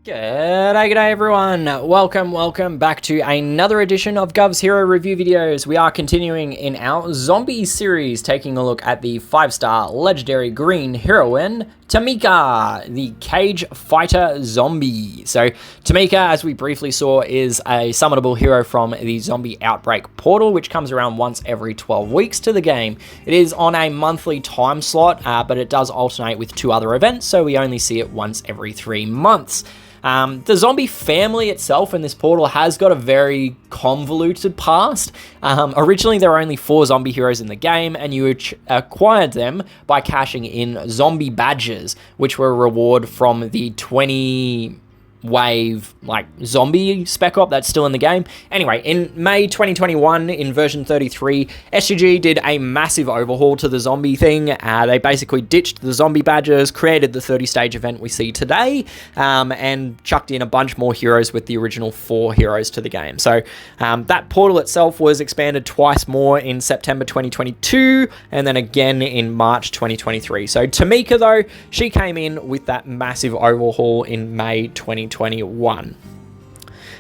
G'day everyone, welcome back to another edition of Guvs Hero Review videos. We are continuing in our zombie series, taking a look at the 5-star legendary green heroine, Tameka, the cage fighter zombie. So Tameka, as we briefly saw, is a summonable hero from the ZombieOutbreak portal, which comes around once every 12 weeks to the game. It is on a monthly time slot, but it does alternate with 2 other events, so we only see it once every 3 months. The zombie family itself in this portal has got a very convoluted past. Originally, there were only 4 zombie heroes in the game, and you acquired them by cashing in zombie badges, which were a reward from the 20 wave zombie spec op that's still in the game. Anyway, in May 2021 in version 33, SGG did a massive overhaul to the zombie thing. They basically ditched the zombie badges, created the 30-stage event we see today, and chucked in a bunch more heroes with the original 4 heroes to the game. So that portal itself was expanded twice more in September 2022 and then again in March 2023. So Tameka, though, she came in with that massive overhaul in May 2021.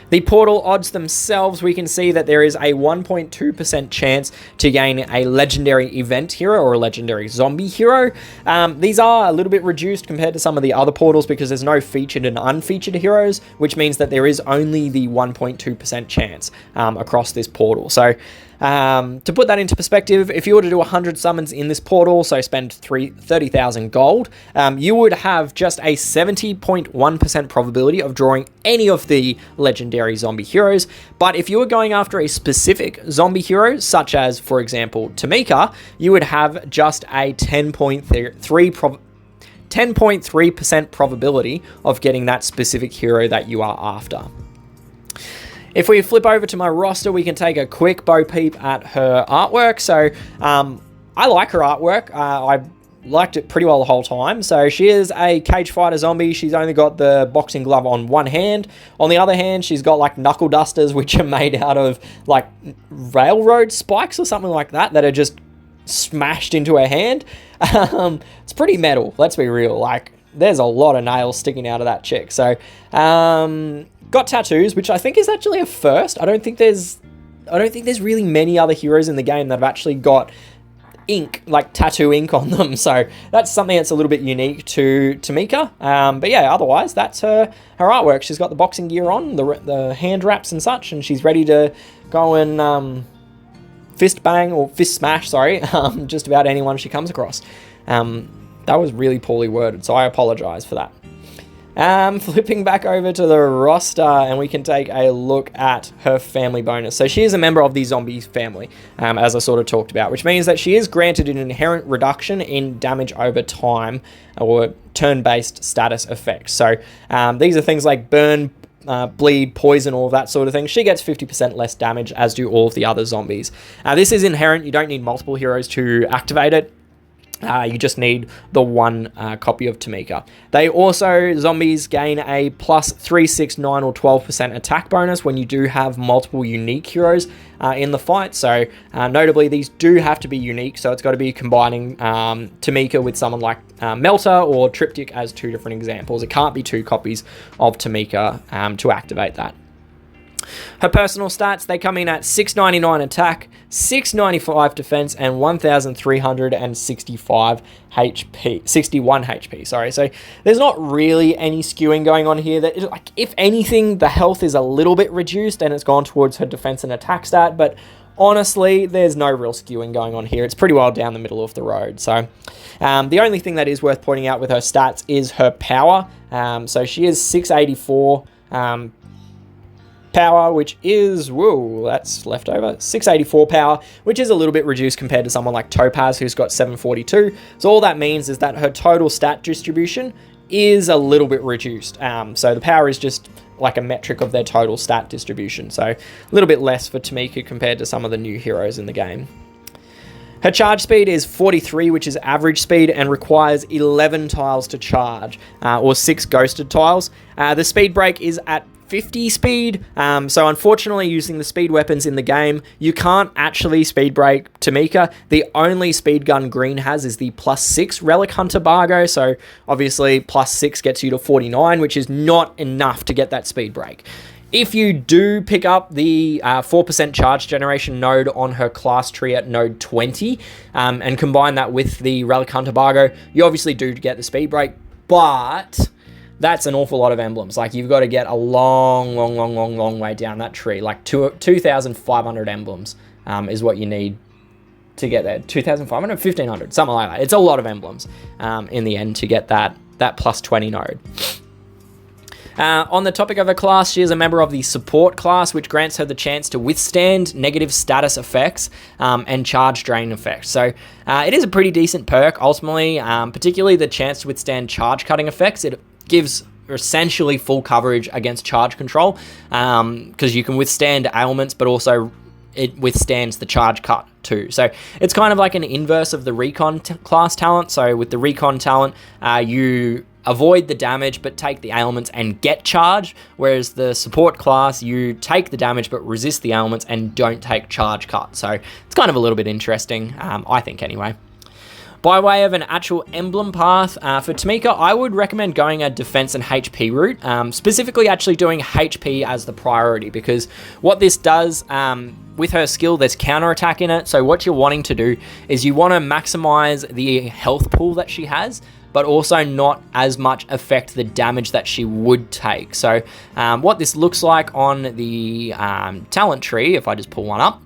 The portal odds themselves, we can see that there is a 1.2% chance to gain a legendary event hero or a legendary zombie hero. These are a little bit reduced compared to some of the other portals because there's no featured and unfeatured heroes, which means that there is only the 1.2% chance across this portal. So to put that into perspective, if you were to do 100 summons in this portal, so spend 30,000 gold, you would have just a 70.1% probability of drawing any of the legendary zombie heroes. But if you were going after a specific zombie hero, such as, for example, Tameka, you would have just a 10.3% probability of getting that specific hero that you are after. If we flip over to my roster, we can take a quick bo peep at her artwork. So I like her artwork. I liked it pretty well the whole time. So she is a cage fighter zombie. She's only got the boxing glove on one hand. On the other hand, she's got knuckle dusters, which are made out of railroad spikes or something like that are just smashed into her hand. It's pretty metal, let's be real. There's a lot of nails sticking out of that chick. So got tattoos, which I think is actually a first. I don't think there's really many other heroes in the game that have actually got ink, tattoo ink on them. So that's something that's a little bit unique to Tameka. But yeah, otherwise that's her artwork. She's got the boxing gear on, the hand wraps and such, and she's ready to go and fist smash, just about anyone she comes across. That was really poorly worded, so I apologize for that. Flipping back over to the roster, and we can take a look at her family bonus. So she is a member of the zombie family, as I sort of talked about, which means that she is granted an inherent reduction in damage over time or turn-based status effects. So these are things like burn, bleed, poison, all of that sort of thing. She gets 50% less damage, as do all of the other zombies. This is inherent. You don't need multiple heroes to activate it. You just need the one copy of Tameka. Zombies gain a plus 3, 6, 9, or 12% attack bonus when you do have multiple unique heroes in the fight. So notably, these do have to be unique, so it's got to be combining Tameka with someone like Melter or Triptych as 2 different examples. It can't be 2 copies of Tameka to activate that. Her personal stats, they come in at 699 attack, 695 defense, and 1,365 HP, 61 HP, sorry. So there's not really any skewing going on here. That, if anything, the health is a little bit reduced and it's gone towards her defense and attack stat, but honestly, there's no real skewing going on here. It's pretty well down the middle of the road. So the only thing that is worth pointing out with her stats is her power. So she is 684 power, which is, that's left over, 684 power, which is a little bit reduced compared to someone like Topaz, who's got 742. So all that means is that her total stat distribution is a little bit reduced. So the power is just like a metric of their total stat distribution. So a little bit less for Tameka compared to some of the new heroes in the game. Her charge speed is 43, which is average speed, and requires 11 tiles to charge, or 6 ghosted tiles. The speed break is at 50 speed. So unfortunately, using the speed weapons in the game, you can't actually speed break Tameka. The only speed gun green has is the +6 Relic Hunter Bargo. So obviously +6 gets you to 49, which is not enough to get that speed break. If you do pick up the 4% charge generation node on her class tree at node 20 and combine that with the Relic Hunter Bargo, you obviously do get the speed break, but that's an awful lot of emblems. Like, you've got to get a long way down that tree. Like 2,500 emblems is what you need to get there. 2,500, 1,500, something like that. It's a lot of emblems in the end to get that +20 node. On the topic of her class, she is a member of the support class, which grants her the chance to withstand negative status effects and charge drain effects. So it is a pretty decent perk, ultimately, particularly the chance to withstand charge cutting effects. It gives essentially full coverage against charge control because you can withstand ailments, but also it withstands the charge cut too. So it's kind of like an inverse of the recon class talent. So with the recon talent, you avoid the damage but take the ailments and get charge, whereas the support class, you take the damage but resist the ailments and don't take charge cut. So it's kind of a little bit interesting, I think anyway. By way of an actual emblem path, for Tameka, I would recommend going a defense and HP route, specifically actually doing HP as the priority, because what this does, with her skill, there's counterattack in it. So what you're wanting to do is you want to maximize the health pool that she has, but also not as much affect the damage that she would take. So what this looks like on the talent tree, if I just pull one up,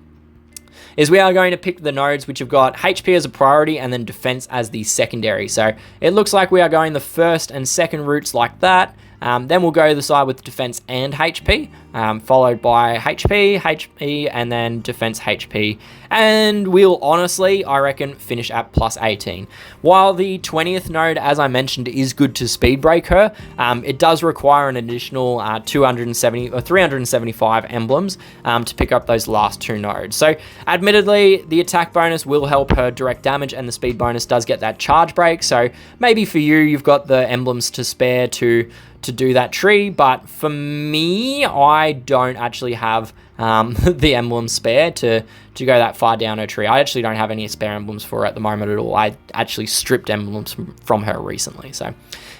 is we are going to pick the nodes which have got HP as a priority and then defense as the secondary. So it looks like we are going the first and second routes like that. Then we'll go the side with defense and HP, followed by HP, and then defense HP. And we'll honestly, I reckon, finish at +18. While the 20th node, as I mentioned, is good to speed break her, it does require an additional 270 or 375 emblems to pick up those last two nodes. So admittedly, the attack bonus will help her direct damage, and the speed bonus does get that charge break. So maybe for you, you've got the emblems to spare to do that tree, but for me, I don't actually have the emblems spare to go that far down her tree. I actually don't have any spare emblems for her at the moment at all. I actually stripped emblems from her recently. So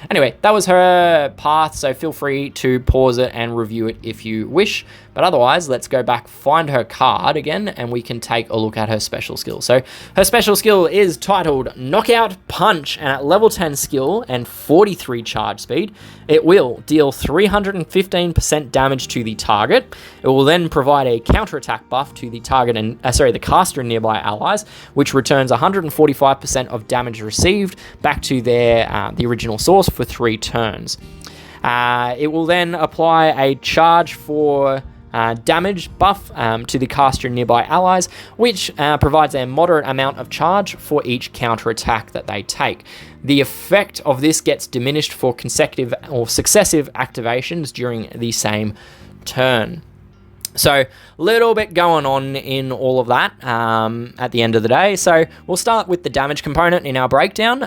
anyway, that was her path, so feel free to pause it and review it if you wish. But otherwise, let's go back, find her card again, and we can take a look at her special skill. So her special skill is titled Knockout Punch, and at level 10 skill and 43 charge speed, it will deal 315% damage to the target. It will then provide a counterattack buff to the target and the caster and nearby allies, which returns 145% of damage received back to their the original source for 3 turns. It will then apply a charge for damage buff to the caster and nearby allies, which provides a moderate amount of charge for each counterattack that they take. The effect of this gets diminished for consecutive or successive activations during the same turn. So a little bit going on in all of that at the end of the day. So we'll start with the damage component in our breakdown.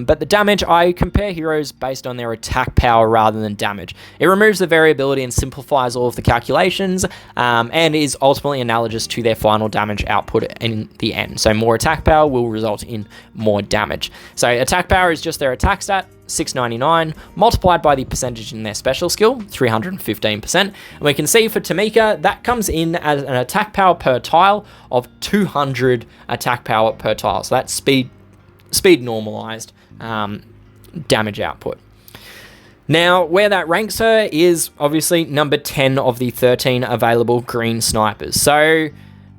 But the damage, I compare heroes based on their attack power rather than damage. It removes the variability and simplifies all of the calculations and is ultimately analogous to their final damage output in the end. So more attack power will result in more damage. So attack power is just their attack stat, 699, multiplied by the percentage in their special skill, 315%. And we can see for Tameka, that comes in as an attack power per tile of 200 attack power per tile. So that's speed normalized damage output. Now, where that ranks her is obviously number 10 of the 13 available green snipers. So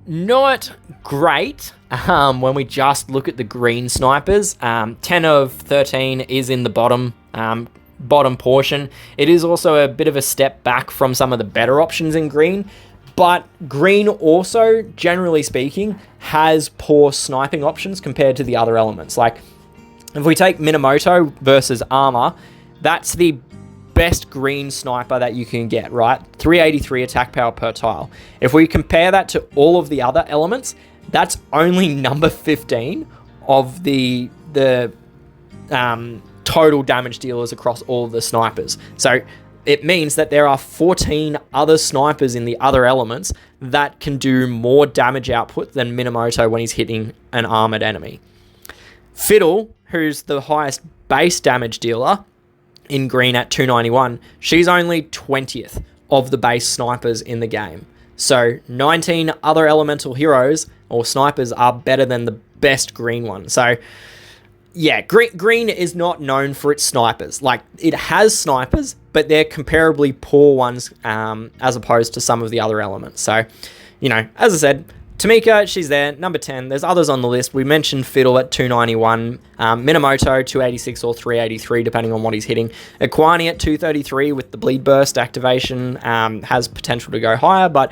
not great when we just look at the green snipers. 10 of 13 is in the bottom portion. It is also a bit of a step back from some of the better options in green, but green also, generally speaking, has poor sniping options compared to the other elements. Like, if we take Minamoto versus Armor, that's the best green sniper that you can get, right? 383 attack power per tile. If we compare that to all of the other elements, that's only number 15 of the total damage dealers across all of the snipers. So it means that there are 14 other snipers in the other elements that can do more damage output than Minamoto when he's hitting an armored enemy. Fiddle, who's the highest base damage dealer in green at 291, she's only 20th of the base snipers in the game. So 19 other elemental heroes or snipers are better than the best green one. So yeah, green is not known for its snipers. Like, it has snipers, but they're comparably poor ones as opposed to some of the other elements. So, you know, as I said, Tameka, she's there, number 10. There's others on the list. We mentioned Fiddle at 291, Minamoto 286 or 383, depending on what he's hitting. Equani at 233 with the Bleed Burst activation has potential to go higher, but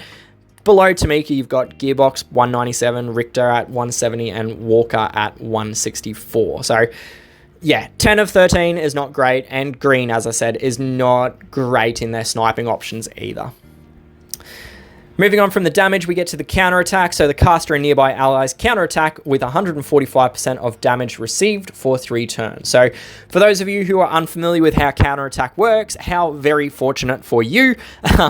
below Tameka, you've got Gearbox 197, Richter at 170, and Walker at 164. So, yeah, 10 of 13 is not great, and green, as I said, is not great in their sniping options either. Moving on from the damage, we get to the counterattack. So the caster and nearby allies counterattack with 145% of damage received for 3 turns. So for those of you who are unfamiliar with how counterattack works, how very fortunate for you.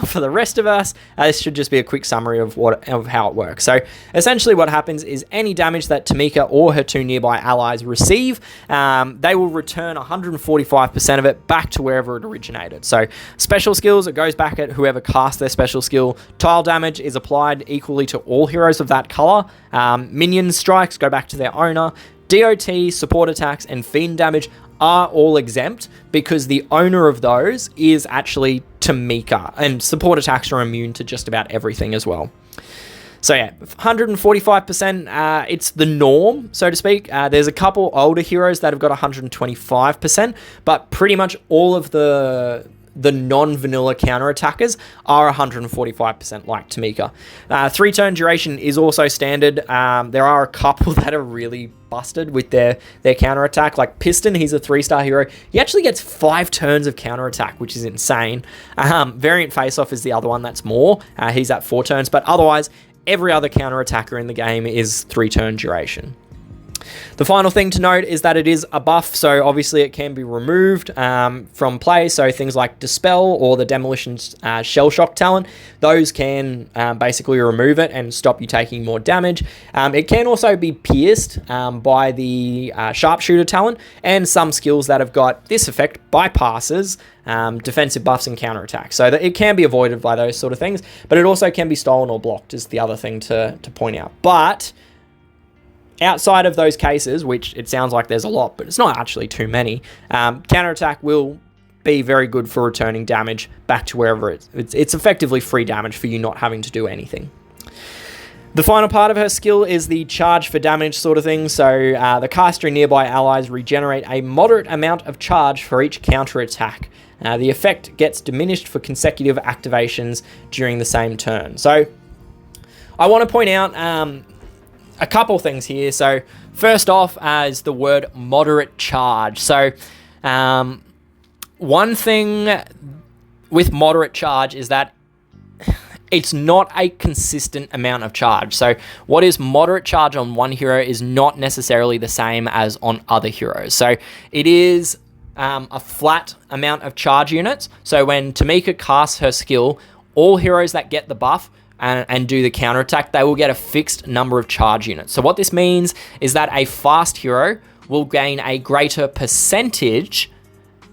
For the rest of us, this should just be a quick summary of how it works. So essentially what happens is any damage that Tameka or her 2 nearby allies receive, they will return 145% of it back to wherever it originated. So special skills, it goes back at whoever cast their special skill. Tile damage is applied equally to all heroes of that color. Minion strikes go back to their owner. DOT, support attacks, and fiend damage are all exempt because the owner of those is actually Tameka, and support attacks are immune to just about everything as well. So yeah, 145%, it's the norm, so to speak. There's a couple older heroes that have got 125%, but pretty much all of the non-vanilla counterattackers are 145% like Tameka. 3-turn duration is also standard. There are a couple that are really busted with their counterattack. Like Piston, he's a 3-star hero. He actually gets 5 turns of counterattack, which is insane. Variant Face-Off is the other one that's more. He's at 4 turns, but otherwise, every other counterattacker in the game is 3-turn duration. The final thing to note is that it is a buff, so obviously it can be removed from play. So things like Dispel or the Demolition Shell Shock talent, those can basically remove it and stop you taking more damage. It can also be pierced by the Sharpshooter talent, and some skills that have got this effect bypasses defensive buffs and counterattacks. So that it can be avoided by those sort of things, but it also can be stolen or blocked is the other thing to point out. But outside of those cases, which it sounds like there's a lot, but it's not actually too many, counterattack will be very good for returning damage back to wherever it's effectively free damage for you not having to do anything. The final part of her skill is the charge for damage sort of thing. So the caster and nearby allies regenerate a moderate amount of charge for each counterattack. The effect gets diminished for consecutive activations during the same turn. So I want to point out a couple things here. So first off is the word moderate charge. So one thing with moderate charge is that it's not a consistent amount of charge. So what is moderate charge on one hero is not necessarily the same as on other heroes. So it is a flat amount of charge units. So when Tameka casts her skill, all heroes that get the buff and do the counterattack, they will get a fixed number of charge units. So what this means is that a fast hero will gain a greater percentage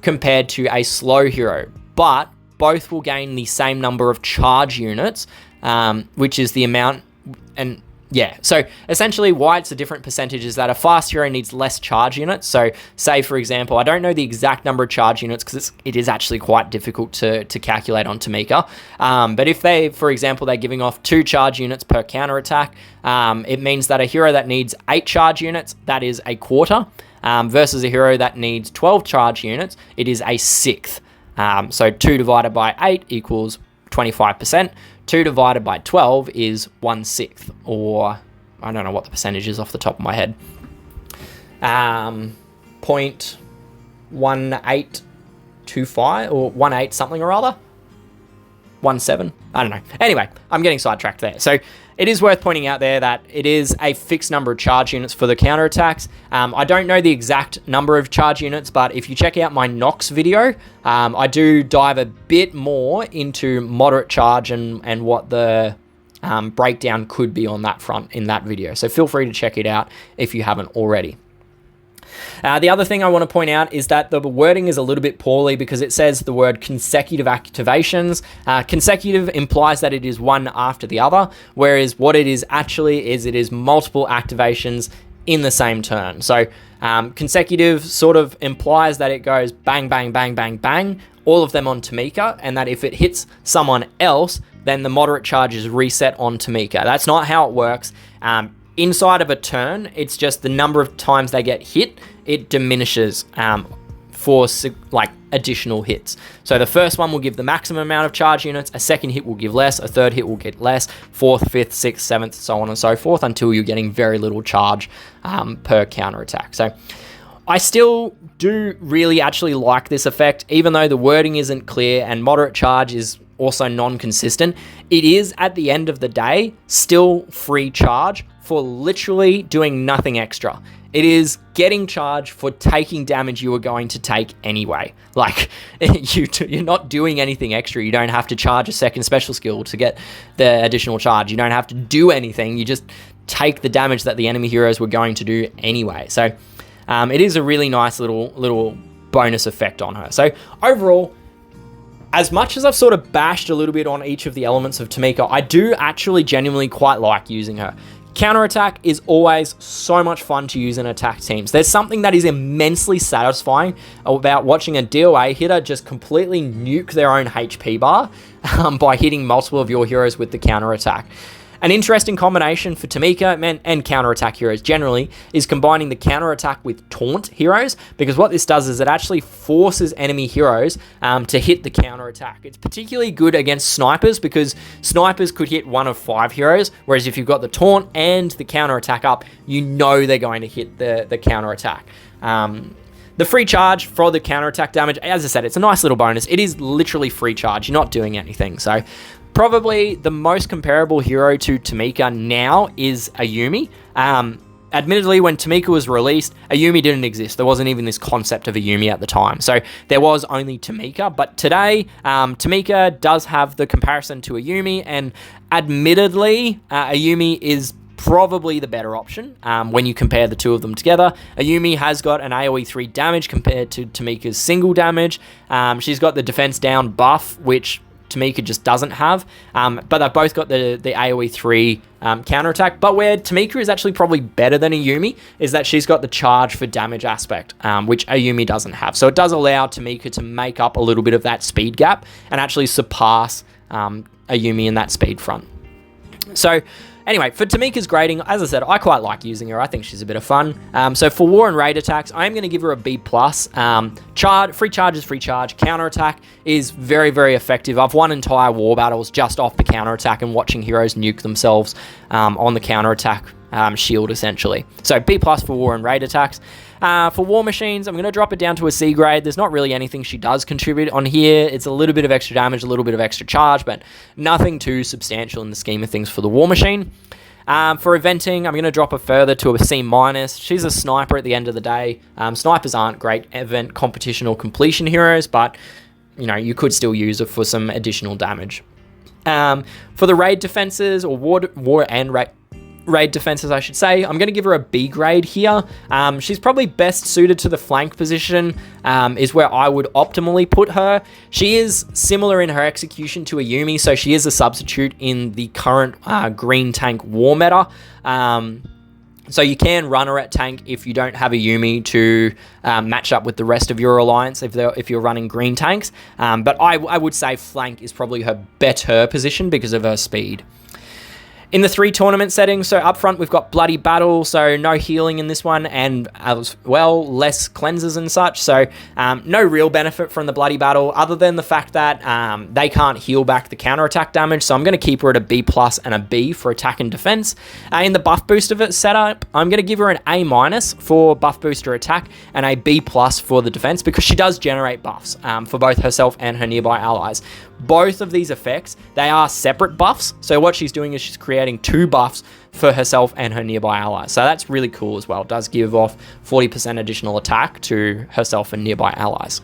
compared to a slow hero, but both will gain the same number of charge units, which is the amount. And yeah, so essentially why it's a different percentage is that a fast hero needs less charge units. So say, for example, I don't know the exact number of charge units because it is actually quite difficult to calculate on Tameka. But if they, for example, they're giving off 2 charge units per counterattack, it means that a hero that needs 8 charge units, that is a quarter, versus a hero that needs 12 charge units, it is a sixth. So 2 divided by 8 equals 25%. 2 divided by 12 is 1/6, or I don't know what the percentage is off the top of my head. 0.1825 or 18 something or other. 17. I don't know. Anyway, I'm getting sidetracked there. So it is worth pointing out there that it is a fixed number of charge units for the counterattacks. I don't know the exact number of charge units, but if you check out my Nox video, I do dive a bit more into moderate charge and what the breakdown could be on that front in that video. So feel free to check it out if you haven't already. The other thing I want to point out is that the wording is a little bit poorly because it says the word consecutive activations. Consecutive implies that it is one after the other, whereas what it is actually is it is multiple activations in the same turn. So consecutive sort of implies that it goes bang, bang, bang, bang, bang, all of them on Tameka, and that if it hits someone else, then the moderate charge is reset on Tameka. That's not how it works. Inside of a turn, it's just the number of times they get hit, it diminishes for like additional hits. So the first one will give the maximum amount of charge units, a second hit will give less, a third hit will get less, fourth, fifth, sixth, seventh, so on and so forth, until you're getting very little charge per counterattack. So I still do really actually like this effect, even though the wording isn't clear and moderate charge is also non-consistent. It is, at the end of the day, still free charge for literally doing nothing extra. It is getting charge for taking damage you were going to take anyway. Like, you're not doing anything extra. You don't have to charge a second special skill to get the additional charge. You don't have to do anything. You just take the damage that the enemy heroes were going to do anyway. So it is a really nice little bonus effect on her. So overall, as much as I've sort of bashed a little bit on each of the elements of Tameka, I do actually genuinely quite like using her. Counterattack is always so much fun to use in attack teams. There's something that is immensely satisfying about watching a DOA hitter just completely nuke their own HP bar by hitting multiple of your heroes with the counterattack. An interesting combination for Tameka and counterattack heroes generally is combining the counterattack with taunt heroes, because what this does is it actually forces enemy heroes to hit the counterattack. It's particularly good against snipers because snipers could hit one of 5 heroes, whereas if you've got the taunt and the counterattack up, you know they're going to hit the counterattack. The free charge for the counterattack damage, as I said, it's a nice little bonus. It is literally free charge. You're not doing anything. So probably the most comparable hero to Tameka now is Ayumi. Admittedly, when Tameka was released, Ayumi didn't exist. There wasn't even this concept of Ayumi at the time. So there was only Tameka. But today, Tameka does have the comparison to Ayumi. And admittedly, Ayumi is probably the better option when you compare the two of them together. Ayumi has got an AoE 3 damage compared to Tameka's single damage. She's got the defense down buff, which Tameka just doesn't have, but they've both got the AoE 3 counterattack. But where Tameka is actually probably better than Ayumi is that she's got the charge for damage aspect, which Ayumi doesn't have. So it does allow Tameka to make up a little bit of that speed gap and actually surpass Ayumi in that speed front. So anyway, for Tameka's grading, as I said, I quite like using her. I think she's a bit of fun. So for war and raid attacks, I am going to give her a B+. Free charge is free charge. Counterattack is very, very effective. I've won entire war battles just off the counterattack and watching heroes nuke themselves on the counterattack shield, essentially. So B+ for war and raid attacks. For war machines, I'm going to drop it down to a C grade. There's not really anything she does contribute on here. It's a little bit of extra damage, a little bit of extra charge, but nothing too substantial in the scheme of things for the war machine. For eventing, I'm going to drop her further to a C-. She's a sniper at the end of the day. Snipers aren't great event competition or completion heroes, but you know, you could still use her for some additional damage. For the raid defenses, or war and raid defenses, I should say, I'm going to give her a B grade here. She's probably best suited to the flank position, is where I would optimally put her. She is similar in her execution to Ayumi, so she is a substitute in the current green tank war meta. So you can run her at tank if you don't have Ayumi to match up with the rest of your alliance if you're running green tanks. But I would say flank is probably her better position because of her speed. In the 3 tournament settings, so up front we've got Bloody Battle, so no healing in this one, and as well, less cleansers and such, so no real benefit from the Bloody Battle, other than the fact that they can't heal back the counterattack damage, so I'm going to keep her at a B+ and a B for attack and defense. In the buff booster setup, I'm going to give her an A- for buff booster attack, and a B+ for the defense, because she does generate buffs for both herself and her nearby allies. Both of these effects, they are separate buffs, so what she's doing is she's creating creating 2 buffs for herself and her nearby allies. So that's really cool as well. It does give off 40% additional attack to herself and nearby allies.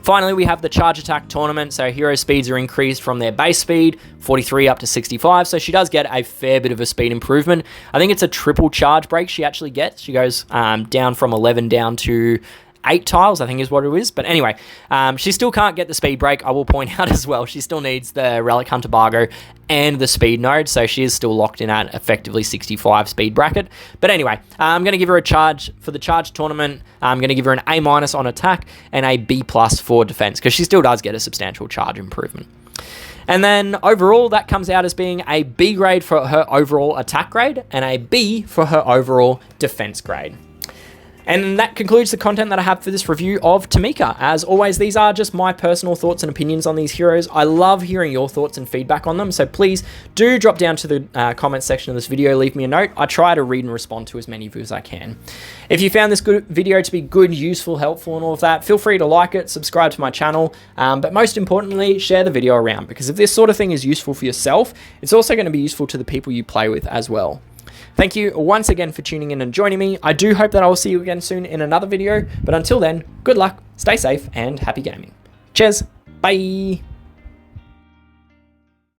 Finally, we have the charge attack tournament. So hero speeds are increased from their base speed, 43 up to 65. So she does get a fair bit of a speed improvement. I think it's a triple charge break she actually gets. She goes down from 11 down to 8 tiles, I think is what it is. But anyway, she still can't get the speed break. I will point out as well, she still needs the Relic Hunt Embargo and the speed node, so she is still locked in at effectively 65 speed bracket. But anyway, I'm going to give her a charge for the charge tournament. I'm going to give her an A- on attack and a B+ for defense, because she still does get a substantial charge improvement. And then overall, that comes out as being a B grade for her overall attack grade and a B for her overall defense grade. And that concludes the content that I have for this review of Tameka. As always, these are just my personal thoughts and opinions on these heroes. I love hearing your thoughts and feedback on them, so please do drop down to the comments section of this video, leave me a note. I try to read and respond to as many of you as I can. If you found this video to be good, useful, helpful, and all of that, feel free to like it, subscribe to my channel, but most importantly, share the video around, because if this sort of thing is useful for yourself, it's also going to be useful to the people you play with as well. Thank you once again for tuning in and joining me. I do hope that I will see you again soon in another video, but until then, good luck, stay safe, and happy gaming. Cheers, bye!